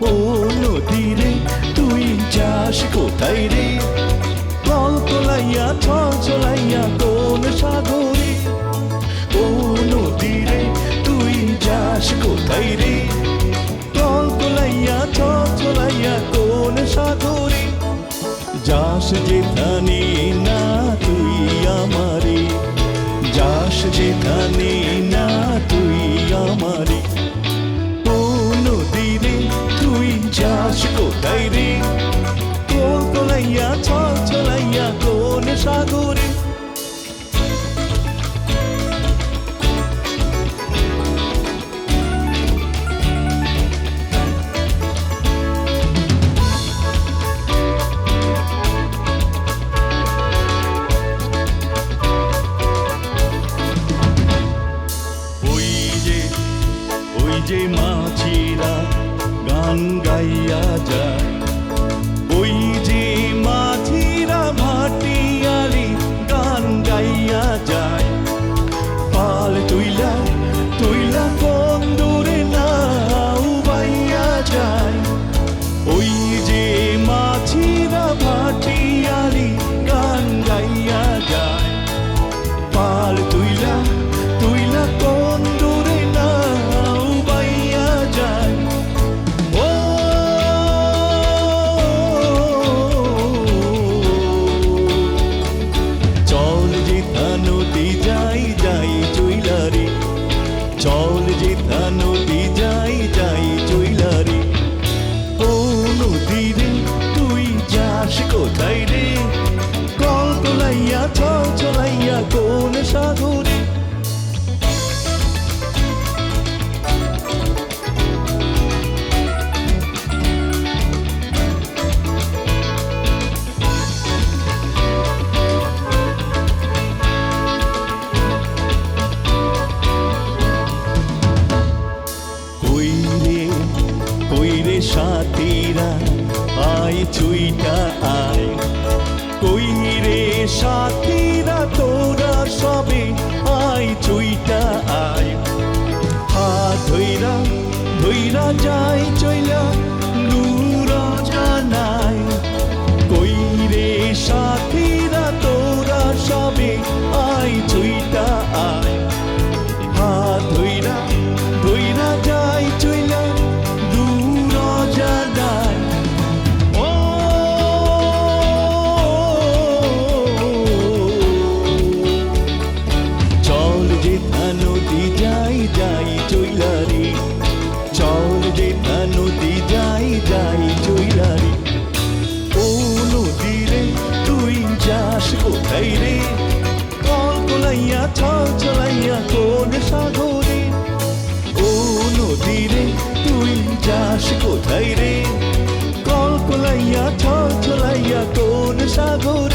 ও নদী রে তুই যাস কোথায় রে, কল তোলাইয়া ছল চলাইয়া কোন সাগরে। ও নদী রে তুই যাস কোথায় রে, কল তোলাইয়া ছল চলাইয়া কোন সাগরে। যাস যেখানে না তুই আমারে, যাস যেখানে না তুই আমারে। ও নদী রে তুই যাস কোথায় রে, কল তোলাইয়া ছল চলাইয়া কোন সাগরে। ওই যে মাঝিরা গান গাইয়া যায়, ওই যে মাঝিরা ভাটিয়ালি গান গাইয়া যায়। পাল তুইলা তুইলা কোন দূরে নাও বাইয়া যায়, ওই যে মাঝিরা ভাটিয়ালি গান গাইয়া যায়। পাল তুইলা তুইলা কোন দূরে নাও বাইয়া যায়। ও চল যেথা নদী যাই যাই চইলা রে, চল যেথা নদী যাই যাই চইলা রে। ও নদী রে তুই যাস কোথায় রে, কল তোলাইয়া ছল চলাইয়া কোন সাগরে। কই রে সাথীরা আয় ছুইটা আয়, কই রে সাথীরা তোরা সবে আয় ছুইটা আয়। হাত ধইরা ধইরা যাই চইলা দূর জানাই, কই রে সাথীরা তোরা সবে আয় ছুইটা আয়। হাত ধইরা ধইরা যাই চইলা দূর জানাই। ও চল যেথা নদী যাই যাই চইলা রে, চল যেথা নদী যাই যাই চইলা রে। ও নদী রে তুই যাস কোথায় রে, কল তোলাইয়া ছল চলাইয়া কোন সাগরে। ও নদী রে তুই যাস কোথায় রে, কল তোলাইয়া ছল চলাইয়া কোন সাগরে।